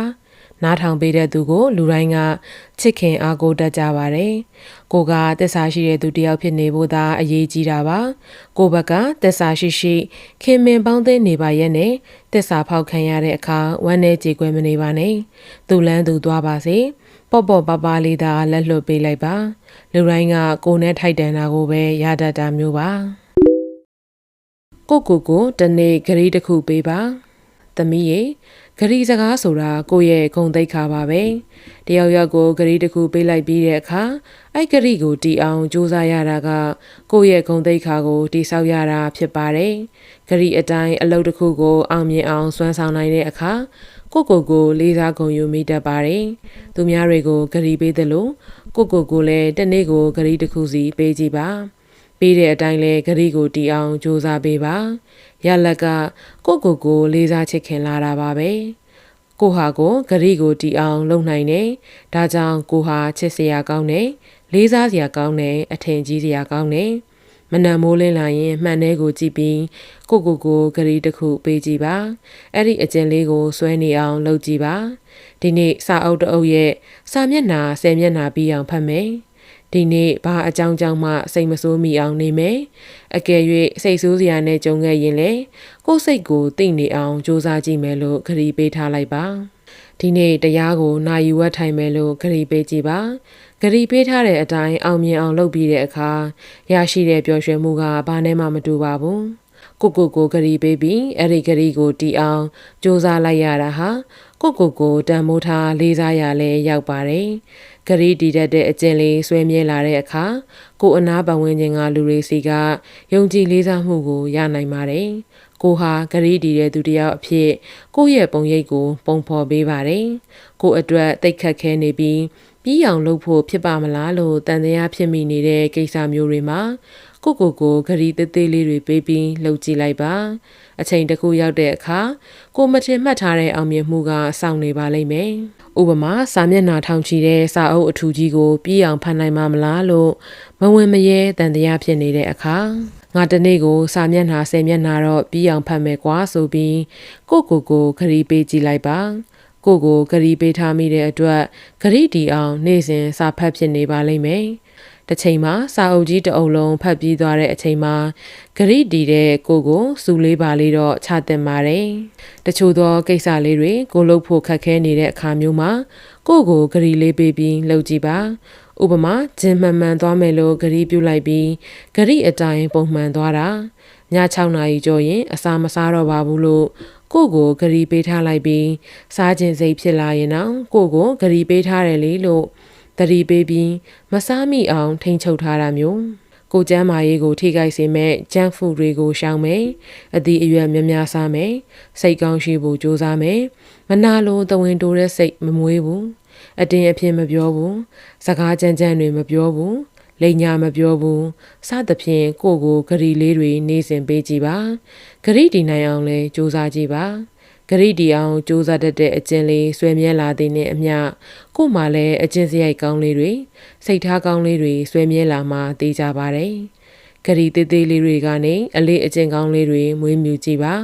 နားထောင်ပေးတဲ့သူကိုလူတိုင်းကချစ်ခင်အားကိုးတတ်ကြပါတယ်ကိုကသစ္စာရှိတဲ့သူတစ်ယောက်ဖြစ်နေဖို့သာအရေးကြီးတာပါကိုဘက်ကသစ္စာရှိခင်မင်ပေါင်းသိနေပါရဲ့နဲ့သစ္စာဖောက်ခံရတဲ့အခါဝမ်းနဲ့ကြေကွဲမနေပါနဲ့သူလန်းသူသွားပါစေပေါ့ပါလေးသာလက်လွတ်ပေးလိုက်ပါလူတိုင်းကကိုနဲ့ထိုက်တန်တာကိုပဲရတတ်တာမျိုးပါကိုတနေ့ဂရီတစ်ခုပေးပါသမီးရေဂရီစကားဆိုတာကိုယ့်ရဲ့ဂုဏ်သိက္ခာပါပဲတယောက်ကိုဂရီတစ်ခုပေးလိုက်ပြီးတဲ့အခါအဲ့ဂရီကိုတီအောင်စူးစမ်းရတာကကိုယ့်ရဲ့ဂုဏ်သိက္ခာကိုတိဆောက်ရတာဖြစ်ပါတယ်ဂရီအတိုင်းအလုပ်တစ်ခုကိုအောင်မြင်အောင်စွမ်းဆောင်နိုင်တဲ့အခါကိုလေးစားဂုဏ်ယူမိတတ်ပါတယ်သူများတွေကိုဂရီပေးသလိုကိုလည်းတနေ့ကိုဂရီတစ်ခုစီပေးကြည့်ပါပေးတဲ့အတိုင်းလဲဂရီကိုတီအောင်စူးစမ်းပေးပါရလက်ကကိုလေးစားချစ်ခင်လာတာပါပဲကိုဟာကိုဂရီကိုတီအောင်လုပ်နိုင်တယ်ဒါကြောင့်ကိုဟာချစ်စရာကောင်းတယ်လေးစားစရာကောင်းတယ်အထင်ကြီးစရာကောင်းတယ်မနက်မိုးလင်းလာရင်မှန်တဲ့ကိုကြည့်ပြီးကိုဂရီတစ်ခုပေးကြည့်ပါအဲ့ဒီအကျဉ်လေးကိုဆွဲနေအောင်လုပ်ကြည့်ပါဒီနေ့စာအုပ်တအုပ်ရဲ့စာမျက်နှာ10မျက်နှာပြီးအောင်ဖတ်မယ်ဒီနေ့ဘာအကြောင်းကြောင့်မှစိတ်မဆိုးမိအောင်နေမယ်အကယ်၍စိတ်ဆိုးစရာနဲ့ကြုံခဲ့ရင်လေကိုယ်စိတ်ကိုသိနေအောင်စူးစမ်းကြည့်မယ်လို့ခရီးပေးထားလိုက်ပါဒီနေ့တရားကိုနာယူဝတ်ထိုင်မယ်လို့ခရီးပေးကြည့်ပါခရီးပေးထားတဲ့အတိုင်းအောင်မြင်အောင်လုပ်ပြီးတဲ့အခါရရှိတဲ့ပျော်ရွှင်မှုကဘာနဲ့မှမတူပါဘူးကိုဂရီပေးပြီးအဲ့ဒီဂရီကိုတီအောင်စူးစမ်းလိုက်ရတာဟာကိုတန်မိုးထားလေးစားရလဲရောက်ပါတယ်ဂရီတီတတ်တဲ့အကျင့်လေးဆွဲမြဲလာတဲ့အခါကိုအနာပတ်ဝန်းကျင်ကလူတွေစီကယုံကြည်လေးစားမှုကိုရနိုင်ပါတယ်ကိုဟာဂရီတီတဲ့သူတစ်ယောက်အဖြစ်ကိုရဲ့ပုံရိပ်ကိုပုံဖော်ပေးပါတယ်ကိုအတွက်တိတ်ခတ်ခဲနေပြီးအောင်လုပ်ဖို့ဖြစ်ပါမလားလို့တန်တရားဖြစ်မိနေတဲ့ကိစ္စမျိုးတွေမှာကိုဂရီသေးလေးတွေပေးပြီးလှုပ်ကြည့်လိုက်ပါအချိန်တစ်ခုရောက်တဲ့အခါကိုမထင်မှတ်ထားတဲ့အောင်မြင်မှုကစောင့်နေပါလိမ့်မယ်ဥပမာစာမျက်နှာထောင်ချီတဲ့စာအုပ်အထူးကြီးကိုပြီးအောင်ဖတ်နိုင်မှာမလားလို့မဝင်မရဲတန်တရားဖြစ်နေတဲ့အခါငါတနေ့ကိုစာမျက်နှာ10မျက်နှာတော့ပြီးအောင်ဖတ်မယ်ကွာဆိုပြီးကိုဂရီပေးကြည့်လိုက်ပါကိုဂရီပေးထားမိတဲ့အတွက်ဂရီတီအောင်နေ့စဉ်စာဖတ်ဖြစ်နေပါလိမ့်မယ်တစ်ချိန်မှာစာအုပ်ကြီးတစ်အုပ်လုံးဖတ်ပြီးသွားတဲ့အချိန်မှာဂရိတီတဲ့ကိုစုလေးပါလေးတော့ချတင်ပါတယ်တချို့သောကိစ္စလေးတွေကိုလုပ်ဖို့ခက်ခဲနေတဲ့အခါမျိုးမှာကိုဂရိလေးပေးပြီးလုပ်ကြည့်ပါဥပမာဂျင်မှန်သွားမယ်လို့ဂရိပြုလိုက်ပြီးဂရိအတိုင်းပုံမှန်သွားတာည6နာရီကျော်ရင်အစာမစားတော့ပါဘူးလို့ကိုဂရိပေးထားလိုက်ပြီးစားခြင်းစိတ်ဖြစ်လာရင်တော့ကိုဂရိပေးထားတယ်လေလို့တတိပေးပြီးမစားမိအောင်ထိန်းချုပ်ထားတာမျိုးကိုကျမ်းမာရေးကိုထိခိုက်စေမဲ့ဂျန်ဖူတွေကိုရှောင်မယ်အသီးအရွက်များများစားမယ်စိတ်ကောင်းရှိဖို့ကြိုးစားမယ်မနာလိုတဝင်းတိုးတဲ့စိတ်မမွေးဘူးအတင်းအဖြစ်မပြောဘူးစကားကြမ်းတွေမပြောဘူး လိန်ညာမပြောဘူးစသဖြင့်ကိုကိုဂရီလေးတွေနေစဉ်ပေးကြည့်ပါဂရီတီနိုင်အောင်လဲစူးစမ်းကြည့်ပါဂရီတီအောင်စူးစမ်းတတ်တဲ့အကျင့်လေးဆွဲမြဲလာသည်နှင့်အမျှကိုမှလည်းအကျင့်စရိုက်ကောင်းလေးတွေစိတ်ထားကောင်းလေးတွေဆွဲမြဲလာမှသိကြပါတယ်ဂရီသေးသေးလေးတွေကနေအလေးအကျင့်ကောင်းလေးတွေမွေးမြူကြည့်ပါ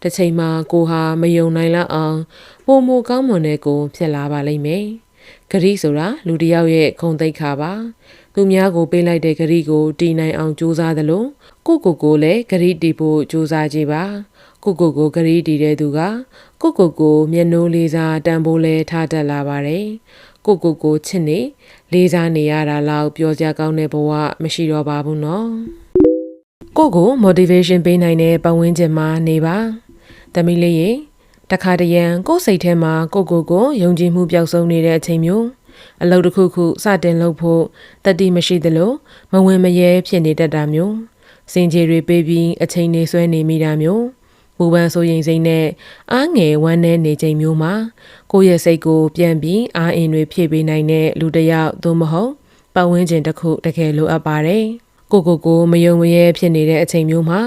တစ်ချိန်မှာကိုဟာမယုံနိုင်လောက်အောင်ပုံမကောင်းမွန်တဲ့ကိုဖြစ်လာပါလိမ့်မယ်ဂရီဆိုတာလူတစ်ယောက်ရဲ့ခုံသိက္ခာပါသူများကိုပေးလိုက်တဲ့ဂရီကိုတီးနိုင်အောင်ကြိုးစားသလိုကိုလည်းဂရီတီးဖို့ကြိုးစားကြည့်ပါကိုဂရီတီးတဲ့သူကကိုမျက်နှိုးလေးစားတန်ဖိုးလဲထားတတ်လာပါတယ်ကိုချစ်နေလေးစားနေရတာလောက်ပြောစရာကောင်းတဲ့ဘဝမရှိတော့ပါဘူးနော်ကို motivation ပေးနိုင်တဲ့ပတ်ဝန်းကျင်မှာနေပါသမီးလေးရေတခါတရံကိုယ်စိတ်ထဲမှာကိုယုံကြည်မှုပျောက်ဆုံးနေတဲ့အချိန်မျိုးအလုပ်တစ်ခုခုစတင်လုပ်ဖို့တတိမရှိသလိုမဝင်မရဲဖြစ်နေတတ်တာမျိုးစင်ကြေတွေပေးပြီးအချိန်နေဆွဲနေမိတာမျိုးဘူပန်းဆိုရင်စိမ့်နဲ့အားငယ်ဝမ်းနည်းနေချိန်မျိုးမှာကိုယ့်ရဲ့စိတ်ကိုပြန်ပြီးအားအင်တွေဖြည့်ပေးနိုင်တဲ့လူတစ်ယောက်သို့မဟုတ်ပတ်ဝန်းကျင်တစ်ခုတကယ်လိုအပ်ပါတယ်ကိုမယုံမရဲဖြစ်နေတဲ့အချိန်မျိုးမှာ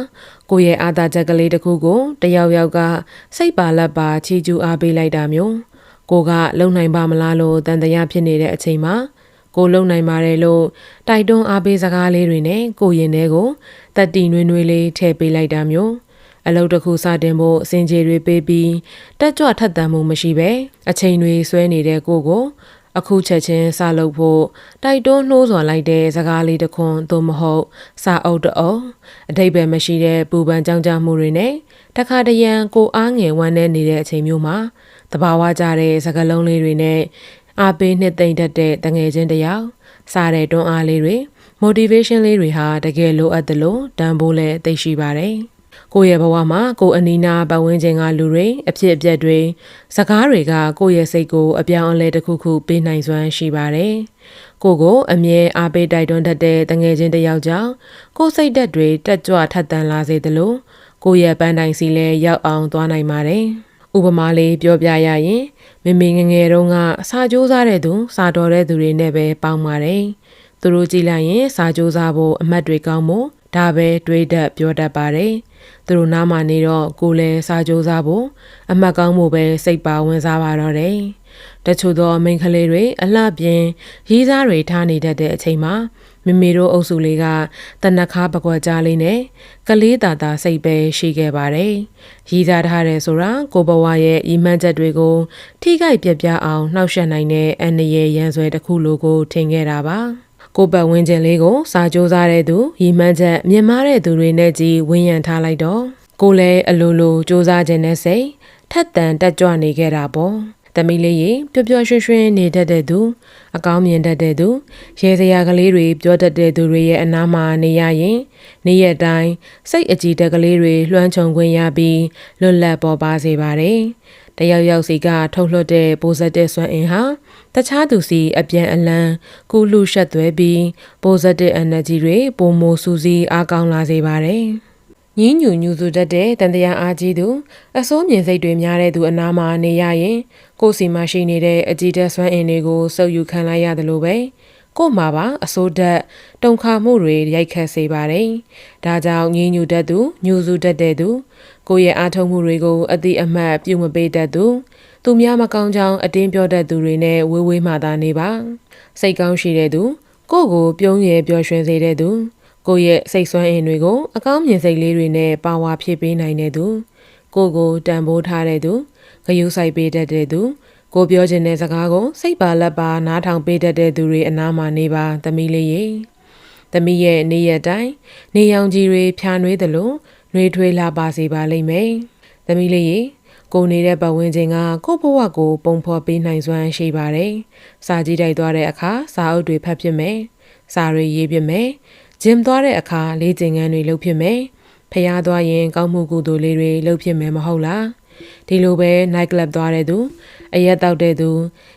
ကိုယ့်ရဲ့အာသာချက်ကလေးတစ်ခုကိုတယောက်ကစိတ်ပါလက်ပါချီးကျူးအားပေးလိုက်တာမျိုးကိုကလုံနိုင်ပါမလားလို့တန်တရားဖြစ်နေတဲ့အချိန်မှာကိုလုံနိုင်ပါတယ်လို့တိုက်တွန်းအားပေးစကားလေးတွေနဲ့ကိုရင်ထဲကိုတက်တီနွေးနွေးလေးထည့်ပေးလိုက်တာမျိုးအလုပ်တစ်ခုစတင်ဖို့အစဉ်ကြေတွေပေးပြီးတက်ကြွထက်သန်မှုမရှိပဲအချိန်တွေဆွဲနေတဲ့ကိုအခုချက်ချင်းစလုပ်ဖို့တိုက်တွန်းနှိုးဆော်လိုက်တဲ့စကားလေးတစ်ခွန်းသို့မဟုတ်စာအုပ်တအုပ်အတိတ်ပဲမရှိတဲ့ပူပန်ကြောင်ကြမှုတွေနဲ့တခါတရံကိုအားငယ်ဝမ်းနေနေတဲ့အချိန်မျိုးမှာတဘာဝကြတဲ့စကားလုံးလေးတွေနဲ့အားပေးနှစ်သိမ့်တတ်တဲ့တငယ်ချင်းတယောက်စားတဲ့တွန်းအားလေးတွေ motivation လေးတွေဟာတကယ်လိုအပ်တယ်လို့တန်ဖိုးလည်းသိရှိပါတယ်ကိုယ့်ရဲ့ဘဝမှာကိုယ်အနီးနားပတ်ဝန်းကျင်ကလူတွေအဖြစ်အပျက်တွေစကားတွေကကိုယ့်ရဲ့စိတ်ကိုအပြောင်းအလဲတစ်ခုခုပေးနိုင်စွမ်းရှိပါတယ်ကိုအမြဲအားပေးတိုက်တွန်းတတ်တဲ့တငယ်ချင်းတစ်ယောက်ကြောင့်ကိုယ်စိတ်ဓာတ်တွေတက်ကြွထက်သန်လာစေသလိုကိုယ့်ရဲ့ပန်းတိုင်စီလည်းရောက်အောင်သွားနိုင်ပါတယ်ဥပမာလေးပြောပြရရင်မေငယ်တုန်းကစာကြိုးစားတဲ့သူစာတော်တဲ့သူတွေနဲ့ပဲပေါင်းပါတယ်သူတို့ကြည့်လိုက်ရင်စာကြိုးစားဖို့အမှတ်တွေကောင်းဖို့ဒါပဲတွေးတတ်ပြောတတ်ပါတယ်သူတို့နားမှာနေတော့ကိုလည်းစာကြိုးစားဖို့အမှတ်ကောင်းမှုပဲစိတ်ပါဝင်စားပါတော့တယ်တချို့သောမိန်းကလေးတွေအလှပြင်ရေးစားတွေထားနေတတ်တဲ့အချိန်မှာမေတို့အုပ်စုလေးကတနခါပကွက်ကြားလေးနဲ့ကလေးတာစိတ်ပဲရှိခဲ့ပါတယ်ရေးစားထားတယ်ဆိုတာကိုဘဝရဲ့ဤမှန်းချက်တွေကိုထိခိုက်ပြပြအောင်နှောက်ယှက်နိုင်တဲ့အန္တရာယ်ရန်ဆွဲတစ်ခုလိုကိုထင်ခဲ့တာပါကိုပတ်ဝန်းကျင်လေးကိုစာကြိုးစားတဲ့သူရည်မှန်းချက်မြင်မာတဲ့သူတွေနဲ့ကြီးဝန်းရံထားလိုက်တော့ကိုလည်းအလိုလိုစူးစမ်းခြင်းနဲ့စိတ်ထက်သန်တက်ကြွနေခဲ့တာပေါ့သမီးလေးရေပျော်ပျော်ရွှင်ရွှင်နေတတ်တဲ့သူအကောင်းမြင်တတ်တဲ့သူရဲစရာကလေးတွေပြောတတ်တဲ့သူတွေရဲ့အနားမှာနေရရင်နေ့ရက်တိုင်းစိတ်အကြည်တက်ကလေးတွေလွှမ်းခြုံခွင့်ရပြီးလွတ်လပ်ပေါ်ပါစေပါတယ်တယောက်စီကထုတ်လွှတ်တဲ့ပိုဇက်တဲ့စွမ်းအင်ဟာတခြားသူစီအပြန်အလှန်ကူးလူရှက်သွဲပြီး positive energy တွေပုံမစူးစီးအားကောင်းလာစေပါတယ်။ညညူစုတတ်တဲ့တန်တရားအားကြီးသူအစိုးမြင်စိတ်တွေများတဲ့သူအနားမှာနေရရင်ကိုယ်စီမှာရှိနေတဲ့အကြည်တက်စွမ်းအင်တွေကိုစုပ်ယူခံလိုက်ရတယ်လို့ပဲကို့မှာပါအစိုးတက်တုံခါမှုတွေရိုက်ခတ်စေပါတယ်။ဒါကြောင့်ညညူတတ်သူညူစုတတ်တဲ့သူကိုယ့်ရဲ့အားထုတ်မှုတွေကိုအတိအမှတ်ပြုမပေးတတ်သူများမကောင်းကြောင်းအတင်းပြောတတ်သူတွေနဲ့ဝေးမှသာနေပါစိတ်ကောင်းရှိတဲ့သူကိုပြုံးရယ်ပျော်ရွှင်စေတဲ့သူကိုယ့်ရဲ့စိတ်ဆွမ်းအင်တွေကိုအကောင်းမြင်စိတ်လေးတွေနဲ့ပါဝါဖြည့်ပေးနိုင်တဲ့သူကိုတန်ဖိုးထားတဲ့သူဂရုစိုက်ပေးတတ်တဲ့သူကိုပြောချင်တဲ့စကားကိုစိတ်ပါလက်ပါနားထောင်ပေးတတ်တဲ့သူတွေအနားမှာနေပါသမီးလေးရေသမီးရဲ့နေ့ရက်တိုင်းနေရောင်ကြီးတွေဖြာနွေးသလိုနှွေးထွေးလာပါစေပါလိမ့်မယ်သမီးလေးရေကိုနေတဲ့ပတ်ဝန်းကျင်ကကိုဘဝကိုပုံဖော်ပေးနိုင်စွမ်းရှိပါတယ်စာကြည့်တိုက်သွားတဲ့အခါစာအုပ်တွေဖတ်ဖြစ်မယ်စာတွေရေးဖြစ်မယ်ဂျင်သွားတဲ့အခါလေ့ကျင့်ခန်းတွေလုပ်ဖြစ်မယ်ဖျားသွားရင်ကောင်းမှုကုသိုလ်လေးတွေလုပ်ဖြစ်မယ်မဟုတ်လားဒီလိုပဲ night club သွားတဲ့သူအရက်တောက်တဲ့သူ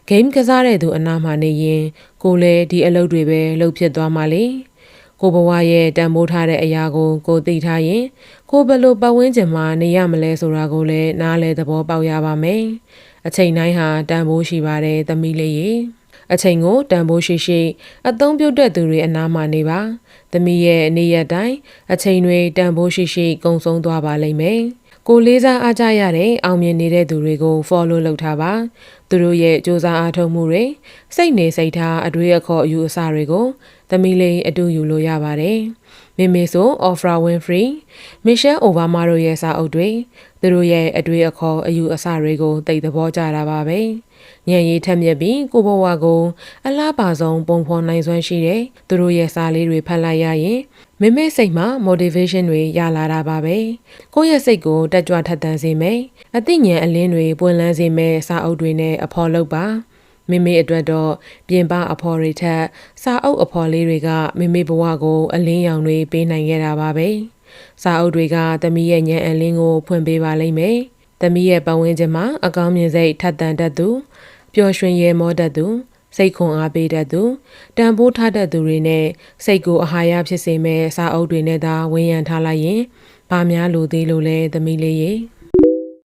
game ကစားတဲ့သူအနားမှာနေရင်ကိုလည်းဒီအလုပ်တွေပဲလုပ်ဖြစ်သွားမှာလေကိုဘဝရဲ့တန်ဖိုးထားတဲ့အရာကိုသိထားရင်ကိုဘယ်လိုပတ်ဝန်းကျင်မှာနေရမလဲဆိုတာကိုလည်းနားလဲသဘောပေါက်ရပါမယ်အချိန်တိုင်းဟာတန်ဖိုးရှိပါတယ်သမီးလေးရေ အချိန်ကိုတန်ဖိုးရှိရှိအသုံးပြုတတ်သူတွေအနားမှာနေပါသမီးရဲ့နေ့ရက်တိုင်းအချိန်တွေတန်ဖိုးရှိရှိကုန်ဆုံးသွားပါလိမ့်မယ်ကိုလေးစားအားကြရတဲ့အောင်မြင်နေတဲ့သူတွေကို follow လုပ်ထားပါသူတို့ရဲ့စူးစမ်းအားထုတ်မှုတွေစိတ်နေစိတ်ထားအတွေးအခေါ်အယူအဆတွေကိုသမီးလေးအတူယူလို့ရပါတယ်မိမိဆို Oprah Winfrey, Michelle Obama တို့ရဲ့စာအုပ်တွေသူတို့ရဲ့အတွေ့အခေါ်အယူအဆတွေကိုသိသဘောကျတာပါပဲ။ဉာဏ်ရည်ထက်မြက်ပြီးကိုဘဝကိုအလားပါဆုံးပုံဖော်နိုင်စွမ်းရှိတဲ့သူတို့ရဲ့စာလေးတွေဖတ်လိုက်ရရင်မိမိစိတ်မှာ motivation တွေရလာတာပါပဲ။ကိုယ့်ရဲ့စိတ်ကိုတက်ကြွထက်သန်စေမယ်။အသိဉာဏ်အလင်းတွေပွင့်လန်းစေမယ်စာအုပ်တွေနဲ့အဖော်လုပ်ပါ။မိမိအတွက်တော့ပြင်ပအဖော်တွေထက်စာအုပ်အဖော်လေးတွေကမိမိဘဝကိုအလင်းရောင်တွေပေးနိုင်ခဲ့တာပါပဲ။စာအုပ်တွေကသမီးရဲ့ဉာဏ်အလင်းကိုဖွင့်ပေးပါလိမ့်မယ်။သမီးရဲ့ပတ်ဝန်းကျင်မှာအကောင်းမြင်စိတ်ထက်သန်တတ်သူပျော်ရွှင်ရဲမောတတ်သူစိတ်ခွန်အားပေးတတ်သူတန်ဖိုးထားတတ်သူတွေနဲ့စိတ်ကိုအာဟာရဖြစ်စေမဲ့စာအုပ်တွေနဲ့သာဝန်းရံထားလိုက်ရင်ဘာများလိုသေးလို့လဲသမီးလေးရေ။